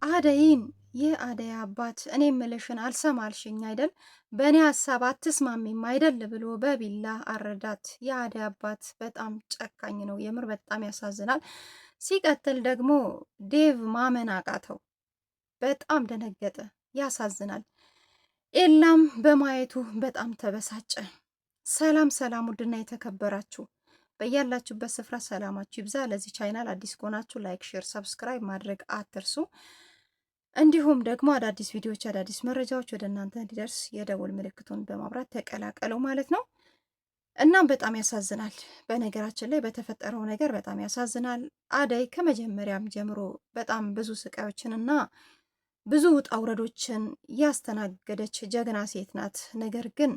አደይን የአደይ አባት እኔ ምልሽን አልሰማልሽኝ አይደል? በእኔ ሀሳብ አትስማሚም አይደል? ብሎ በቢላ አረዳት። የአደይ አባት በጣም ጨካኝ ነው። የምር በጣም ያሳዝናል። ሲቀጥል ደግሞ ዴቭ ማመን አቃተው። በጣም ደነገጠ። ያሳዝናል። ኤላም በማየቱ በጣም ተበሳጨ። ሰላም ሰላም! ውድና የተከበራችሁ በያላችሁበት ስፍራ ሰላማችሁ ይብዛ። ለዚህ ቻይናል አዲስ ከሆናችሁ ላይክ፣ ሼር፣ ሰብስክራይብ ማድረግ አትርሱ። እንዲሁም ደግሞ አዳዲስ ቪዲዮዎች፣ አዳዲስ መረጃዎች ወደ እናንተ እንዲደርስ የደወል ምልክቱን በማብራት ተቀላቀሉ ማለት ነው። እናም በጣም ያሳዝናል። በነገራችን ላይ በተፈጠረው ነገር በጣም ያሳዝናል። አደይ ከመጀመሪያም ጀምሮ በጣም ብዙ ስቃዮችንና ብዙ ውጣ ውረዶችን ያስተናገደች ጀግና ሴት ናት። ነገር ግን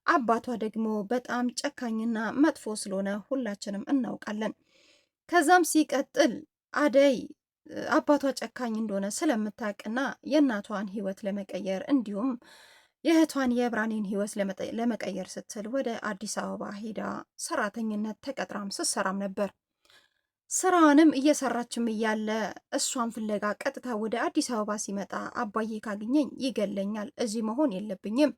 አባቷ ደግሞ በጣም ጨካኝና መጥፎ ስለሆነ ሁላችንም እናውቃለን። ከዛም ሲቀጥል አደይ አባቷ ጨካኝ እንደሆነ ስለምታውቅና የእናቷን ህይወት ለመቀየር እንዲሁም የእህቷን የብርሃኔን ህይወት ለመቀየር ስትል ወደ አዲስ አበባ ሄዳ ሰራተኝነት ተቀጥራም ስትሰራም ነበር። ስራዋንም እየሰራችም እያለ እሷን ፍለጋ ቀጥታ ወደ አዲስ አበባ ሲመጣ አባዬ ካገኘኝ ይገለኛል፣ እዚህ መሆን የለብኝም፣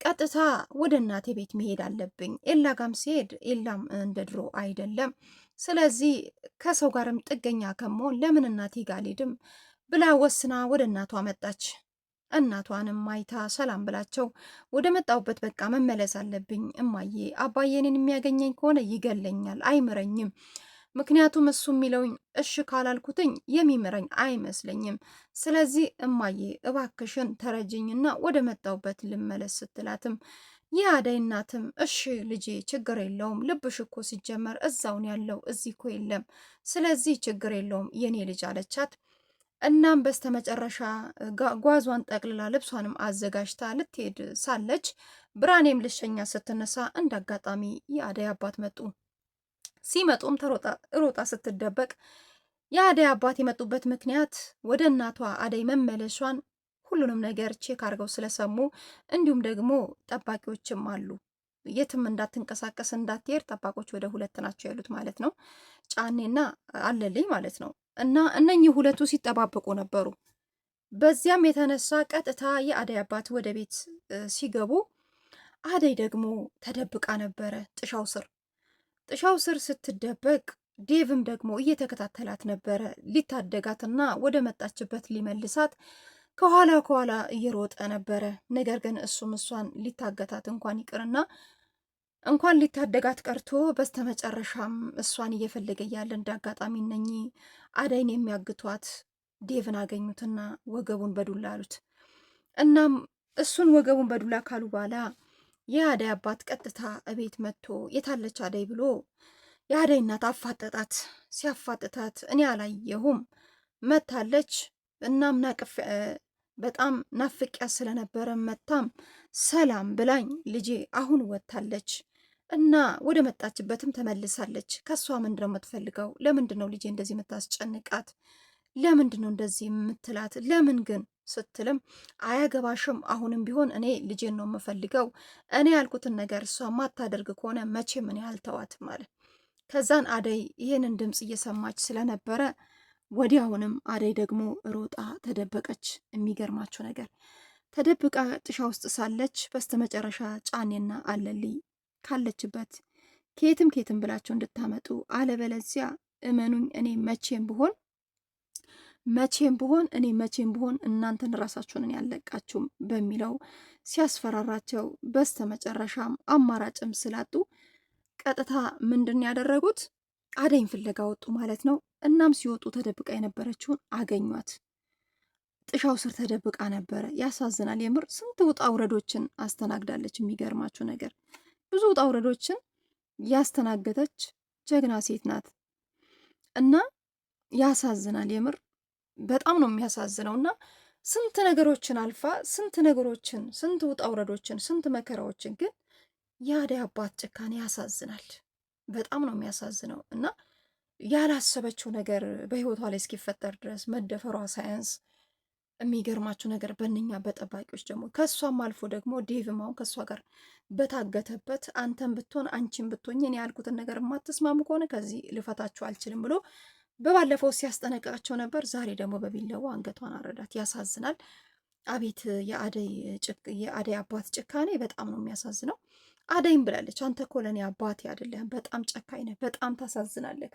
ቀጥታ ወደ እናቴ ቤት መሄድ አለብኝ። ኤላ ጋም ሲሄድ ኤላም እንደ ድሮ አይደለም፣ ስለዚህ ከሰው ጋርም ጥገኛ ከመሆን ለምን እናቴ ጋር አልሄድም ብላ ወስና ወደ እናቷ መጣች። እናቷንም አይታ ሰላም ብላቸው ወደ መጣሁበት በቃ መመለስ አለብኝ እማዬ፣ አባዬንን የሚያገኘኝ ከሆነ ይገለኛል፣ አይምረኝም። ምክንያቱም እሱ የሚለውኝ እሺ ካላልኩትኝ የሚምረኝ አይመስለኝም። ስለዚህ እማዬ እባክሽን ተረጅኝና ወደ መጣሁበት ልመለስ ስትላትም የአደይ እናትም እሺ ልጄ ችግር የለውም፣ ልብሽ እኮ ሲጀመር እዛውን ያለው እዚህ እኮ የለም፣ ስለዚህ ችግር የለውም የኔ ልጅ አለቻት። እናም በስተመጨረሻ ጓዟን ጠቅልላ ልብሷንም አዘጋጅታ ልትሄድ ሳለች ብርሃኔም ልሸኛ ስትነሳ እንደ አጋጣሚ የአደይ አባት መጡ። ሲመጡም ሮጣ ስትደበቅ የአደይ አባት የመጡበት ምክንያት ወደ እናቷ አደይ መመለሷን ሁሉንም ነገር ቼክ አድርገው ስለሰሙ እንዲሁም ደግሞ ጠባቂዎችም አሉ። የትም እንዳትንቀሳቀስ እንዳትሄድ ጠባቆች ወደ 2 ናቸው ያሉት ማለት ነው። ጫኔና አለልኝ ማለት ነው። እና እነኚህ ሁለቱ ሲጠባበቁ ነበሩ። በዚያም የተነሳ ቀጥታ የአደይ አባት ወደ ቤት ሲገቡ አደይ ደግሞ ተደብቃ ነበረ ጥሻው ስር ስትደበቅ ዴቭም ደግሞ እየተከታተላት ነበረ ሊታደጋትና ወደ መጣችበት ሊመልሳት ከኋላ እየሮጠ ነበረ። ነገር ግን እሷን ሊታገታት እንኳን ይቅርና እንኳን ሊታደጋት ቀርቶ በስተመጨረሻም እሷን እየፈለገ እያለ እንዳጋጣሚ እነኚህ አደይን የሚያግቷት ዴቭን አገኙትና ወገቡን በዱላ አሉት። እናም እሱን ወገቡን በዱላ ካሉ በኋላ የአደይ አባት ቀጥታ እቤት መጥቶ የታለች አደይ ብሎ የአደይ እናት አፋጠጣት። ሲያፋጥታት እኔ አላየሁም መታለች። እናም በጣም ናፍቂያ ስለነበረ መታም ሰላም ብላኝ ልጄ አሁን ወጥታለች እና ወደ መጣችበትም ተመልሳለች። ከሷ ምንድን ነው የምትፈልገው? ለምንድን ነው ልጄ እንደዚህ የምታስጨንቃት? ለምንድን ነው እንደዚህ የምትላት? ለምን ግን ስትልም አያገባሽም፣ አሁንም ቢሆን እኔ ልጄን ነው የምፈልገው። እኔ ያልኩትን ነገር እሷ ማታደርግ ከሆነ መቼም እኔ አልተዋትም ማለት። ከዛን አደይ ይህንን ድምፅ እየሰማች ስለነበረ ወዲያውንም አደይ ደግሞ ሮጣ ተደበቀች። የሚገርማችሁ ነገር ተደብቃ ጥሻ ውስጥ ሳለች በስተመጨረሻ ጫኔና አለልኝ ካለችበት ኬትም ብላችሁ እንድታመጡ፣ አለበለዚያ እመኑኝ እኔ መቼም ብሆን እናንተን ራሳችሁን ያለቃችሁም በሚለው ሲያስፈራራቸው በስተመጨረሻም አማራጭም ስላጡ ቀጥታ ምንድን ያደረጉት አደይን ፍለጋ ወጡ ማለት ነው። እናም ሲወጡ ተደብቃ የነበረችውን አገኟት። ጥሻው ስር ተደብቃ ነበረ። ያሳዝናል የምር ስንት ውጣ ውረዶችን አስተናግዳለች። የሚገርማችሁ ነገር ብዙ ውጣ ውረዶችን ያስተናገደች ጀግና ሴት ናት እና ያሳዝናል የምር በጣም ነው የሚያሳዝነው። እና ስንት ነገሮችን አልፋ ስንት ውጣ ውረዶችን ስንት መከራዎችን ግን የአደይ አባት ጭካኔ ያሳዝናል። በጣም ነው የሚያሳዝነው። እና ያላሰበችው ነገር በህይወቷ ላይ እስኪፈጠር ድረስ መደፈሯ ሳያንስ የሚገርማችሁ ነገር በእነኛ በጠባቂዎች ደግሞ ከእሷም አልፎ ደግሞ ዴቭም አሁን ከእሷ ጋር በታገተበት አንተን ብትሆን አንቺን ብትሆኝ እኔ ያልኩትን ነገር የማትስማሙ ከሆነ ከዚህ ልፈታችሁ አልችልም ብሎ በባለፈው ሲያስጠነቅቃቸው ነበር። ዛሬ ደግሞ በቢላዋ አንገቷን አረዳት። ያሳዝናል። አቤት የአደይ አባት ጭካኔ በጣም ነው የሚያሳዝነው። አደይም ብላለች፣ አንተ እኮ ለእኔ አባቴ አይደለህም፣ በጣም ጨካኝ ነህ፣ በጣም ታሳዝናለህ፣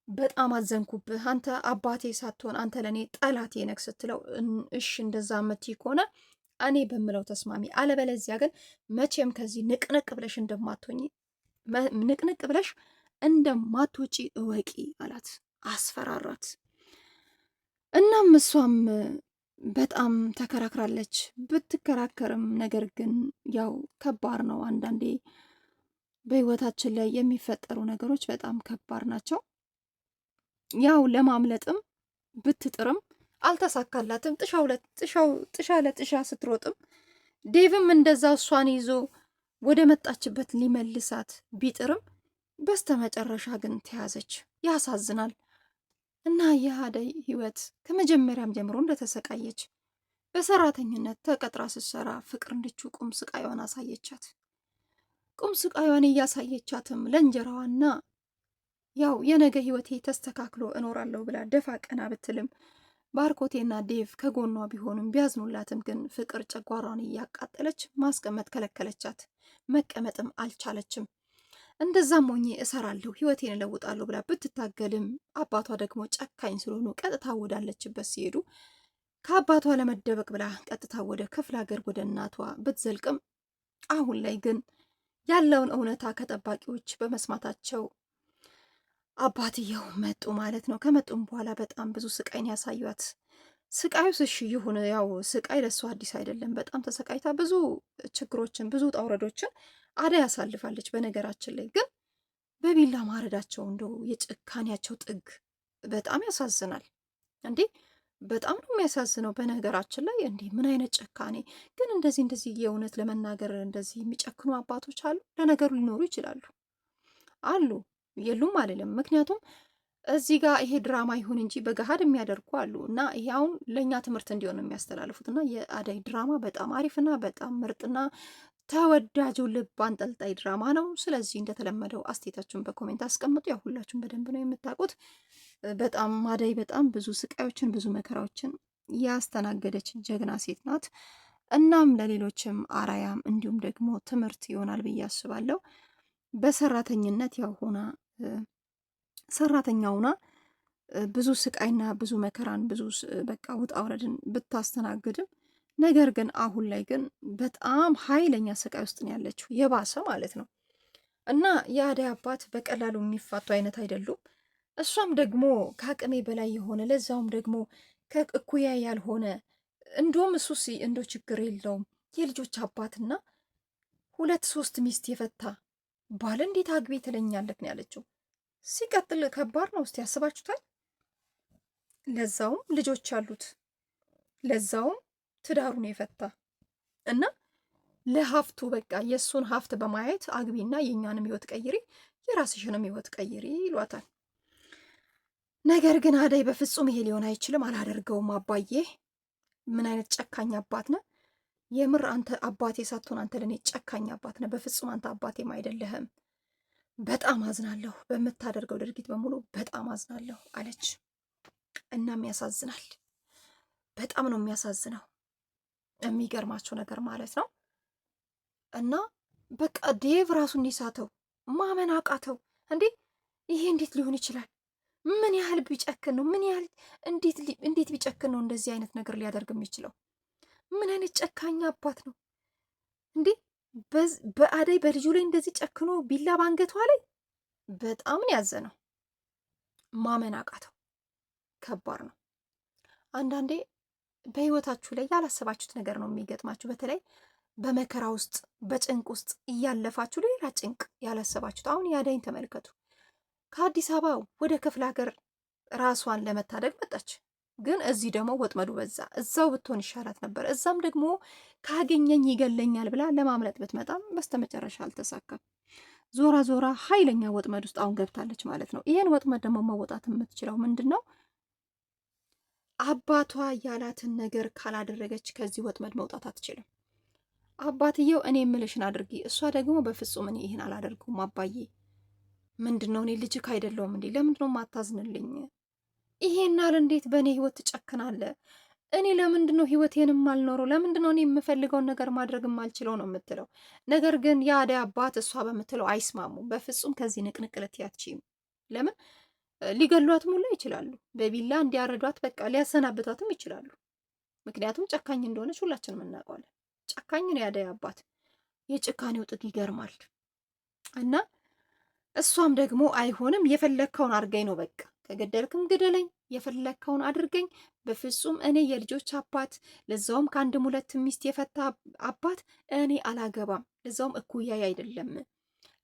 በጣም አዘንኩብህ። አንተ አባቴ ሳትሆን አንተ ለእኔ ጠላቴ ነህ ስትለው፣ እሽ እንደዛ የምትይ ከሆነ እኔ በምለው ተስማሚ፣ አለበለዚያ ግን መቼም ከዚህ ንቅንቅ ብለሽ እንደማትሆኚ ንቅንቅ ብለሽ እንደማትወጪ እወቂ አላት። አስፈራራት። እናም እሷም በጣም ተከራክራለች። ብትከራከርም ነገር ግን ያው ከባድ ነው። አንዳንዴ በህይወታችን ላይ የሚፈጠሩ ነገሮች በጣም ከባድ ናቸው። ያው ለማምለጥም ብትጥርም አልተሳካላትም። ጥሻ ለጥሻ ስትሮጥም ዴቭም እንደዛ እሷን ይዞ ወደ መጣችበት ሊመልሳት ቢጥርም በስተመጨረሻ ግን ተያዘች። ያሳዝናል። እና የአደይ ህይወት ከመጀመሪያም ጀምሮ እንደተሰቃየች በሰራተኝነት ተቀጥራ ስትሰራ ፍቅር እንድቹ ቁም ስቃይዋን አሳየቻት። ቁም ስቃይዋን እያሳየቻትም ለእንጀራዋና ያው የነገ ህይወቴ ተስተካክሎ እኖራለሁ ብላ ደፋ ቀና ብትልም ባርኮቴና ዴቭ ከጎኗ ቢሆንም ቢያዝኑላትም ግን ፍቅር ጨጓሯን እያቃጠለች ማስቀመጥ ከለከለቻት። መቀመጥም አልቻለችም። እንደዛም ሆኜ እሰራለሁ ህይወቴን እለውጣለሁ ብላ ብትታገልም አባቷ ደግሞ ጨካኝ ስለሆኑ ቀጥታ ወዳለችበት ሲሄዱ ከአባቷ ለመደበቅ ብላ ቀጥታ ወደ ክፍለ ሀገር ወደ እናቷ ብትዘልቅም አሁን ላይ ግን ያለውን እውነታ ከጠባቂዎች በመስማታቸው አባትየው መጡ ማለት ነው። ከመጡም በኋላ በጣም ብዙ ስቃይን ያሳዩት። ስቃዩስ እሺ ይሁን፣ ያው ስቃይ ለሷ አዲስ አይደለም። በጣም ተሰቃይታ ብዙ ችግሮችን ብዙ ውጣ ውረዶችን አደይ ያሳልፋለች። በነገራችን ላይ ግን በቢላ ማረዳቸው እንደው የጭካኔያቸው ጥግ በጣም ያሳዝናል። እንዴ በጣም ነው የሚያሳዝነው። በነገራችን ላይ እንዲህ ምን አይነት ጭካኔ ግን! እንደዚህ የእውነት ለመናገር እንደዚህ የሚጨክኑ አባቶች አሉ። ለነገሩ ሊኖሩ ይችላሉ፣ አሉ፣ የሉም አልልም። ምክንያቱም እዚህ ጋር ይሄ ድራማ ይሁን እንጂ በገሃድ የሚያደርጉ አሉ እና ይሄ አሁን ለእኛ ትምህርት እንዲሆን የሚያስተላልፉት እና የአደይ ድራማ በጣም አሪፍና በጣም ምርጥና ተወዳጁ ልብ አንጠልጣይ ድራማ ነው። ስለዚህ እንደተለመደው አስተያየታችሁን በኮሜንት አስቀምጡ። ያው ሁላችሁም በደንብ ነው የምታውቁት። በጣም አደይ በጣም ብዙ ስቃዮችን ብዙ መከራዎችን ያስተናገደች ጀግና ሴት ናት። እናም ለሌሎችም አራያም እንዲሁም ደግሞ ትምህርት ይሆናል ብዬ አስባለሁ። በሰራተኝነት ያው ሆና ሰራተኛ ሆና ብዙ ስቃይና ብዙ መከራን ብዙ በቃ ውጣ ውረድን ብታስተናግድም ነገር ግን አሁን ላይ ግን በጣም ኃይለኛ ስቃይ ውስጥ ነው ያለችው፣ የባሰ ማለት ነው። እና የአደይ አባት በቀላሉ የሚፋቱ አይነት አይደሉም። እሷም ደግሞ ከአቅሜ በላይ የሆነ ለዛውም ደግሞ ከእኩያ ያልሆነ እንደውም እሱ እንደ ችግር የለውም የልጆች አባትና 2-3 ሚስት የፈታ ባል እንዴት አግቢ ትለኛለህ ነው ያለችው። ሲቀጥል ከባድ ነው። እስቲ ያስባችሁታል? ለዛውም ልጆች አሉት፣ ለዛውም ትዳሩን የፈታ እና ለሀፍቱ በቃ የእሱን ሀፍት በማየት አግቢና የእኛንም ህይወት ቀይሪ፣ የራስሽንም ህይወት ቀይሪ ይሏታል። ነገር ግን አደይ በፍጹም ይሄ ሊሆን አይችልም፣ አላደርገውም አባዬ፣ ምን አይነት ጨካኝ አባት ነህ! የምር አንተ አባቴ ሳትሆን አንተ ለእኔ ጨካኝ አባት ነህ። በፍጹም አንተ አባቴም አይደለህም። በጣም አዝናለሁ፣ በምታደርገው ድርጊት በሙሉ በጣም አዝናለሁ አለች። እናም ያሳዝናል፣ በጣም ነው የሚያሳዝነው። የሚገርማቸው ነገር ማለት ነው። እና በቃ ዴቭ ራሱን እንዲሳተው ማመን አቃተው። እንዴ ይሄ እንዴት ሊሆን ይችላል? ምን ያህል ቢጨክን ነው? ምን ያህል እንዴት ቢጨክን ነው እንደዚህ አይነት ነገር ሊያደርግ የሚችለው? ምን አይነት ጨካኝ አባት ነው እንዴ! በአደይ በልጁ ላይ እንደዚህ ጨክኖ ቢላ ባንገቷ ላይ በጣም ያዘነው። ማመን አቃተው። ከባድ ነው። አንዳንዴ በህይወታችሁ ላይ ያላሰባችሁት ነገር ነው የሚገጥማችሁ። በተለይ በመከራ ውስጥ በጭንቅ ውስጥ እያለፋችሁ ሌላ ጭንቅ ያላሰባችሁት። አሁን የአደይን ተመልከቱ። ከአዲስ አበባ ወደ ክፍለ ሀገር ራሷን ለመታደግ መጣች። ግን እዚህ ደግሞ ወጥመዱ በዛ። እዛው ብትሆን ይሻላት ነበር። እዛም ደግሞ ካገኘኝ ይገለኛል ብላ ለማምለጥ ብትመጣም በስተመጨረሻ አልተሳካም። ዞራ ዞራ ኃይለኛ ወጥመድ ውስጥ አሁን ገብታለች ማለት ነው። ይሄን ወጥመድ ደግሞ መወጣት የምትችለው ምንድን ነው? አባቷ ያላትን ነገር ካላደረገች ከዚህ ወጥመድ መውጣት አትችልም። አባትየው እኔ የምልሽን አድርጊ፣ እሷ ደግሞ በፍጹም እኔ ይህን አላደርገውም አባዬ። ምንድን ነው እኔ ልጅክ አይደለሁም እንዴ? ለምንድን ነው ማታዝንልኝ? ይሄናል እንዴት በእኔ ህይወት ትጨክናለህ? እኔ ለምንድን ነው ህይወቴንም አልኖረው? ለምንድን ነው እኔ የምፈልገውን ነገር ማድረግ የማልችለው ነው የምትለው። ነገር ግን የአደይ አባት እሷ በምትለው አይስማሙም። በፍጹም ከዚህ ንቅንቅ ልትያትችም። ለምን ሊገሏትም ሁላ ይችላሉ። በቢላ እንዲያረዷት፣ በቃ ሊያሰናብቷትም ይችላሉ። ምክንያቱም ጨካኝ እንደሆነች ሁላችንም እናውቀዋለን። ጨካኝ ነው የአደይ አባት። የጭካኔው ጥግ ይገርማል። እና እሷም ደግሞ አይሆንም፣ የፈለግከውን አድርገኝ ነው በቃ፣ ከገደልክም ግደለኝ፣ የፈለግከውን አድርገኝ። በፍጹም እኔ የልጆች አባት፣ ለዛውም ከአንድም ሁለት ሚስት የፈታ አባት እኔ አላገባም። ለዛውም እኩያይ አይደለም፣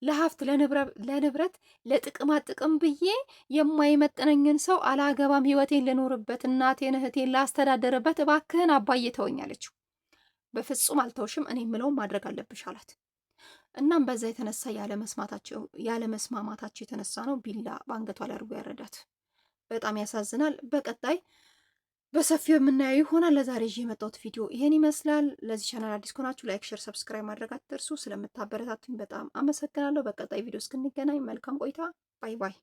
ለሀብት ለንብረት ለጥቅማ ጥቅም ብዬ የማይመጥነኝን ሰው አላገባም። ህይወቴን ልኖርበት፣ እናቴን እህቴን ላስተዳደርበት፣ እባክህን አባዬ ተወኝ አለችው። በፍጹም አልተውሽም፣ እኔ የምለውን ማድረግ አለብሽ አላት። እናም በዛ የተነሳ ያለመስማማታቸው የተነሳ ነው ቢላ በአንገቷ ላይ አድርጎ ያረዳት። በጣም ያሳዝናል። በቀጣይ በሰፊው የምናየው ይሆናል። ለዛሬ ይዤ የመጣሁት ቪዲዮ ይሄን ይመስላል። ለዚህ ቻናል አዲስ ከሆናችሁ ላይክ፣ ሼር፣ ሰብስክራይብ ማድረግ አትርሱ። ስለምታበረታቱኝ በጣም አመሰግናለሁ። በቀጣይ ቪዲዮ እስክንገናኝ መልካም ቆይታ። ባይ ባይ።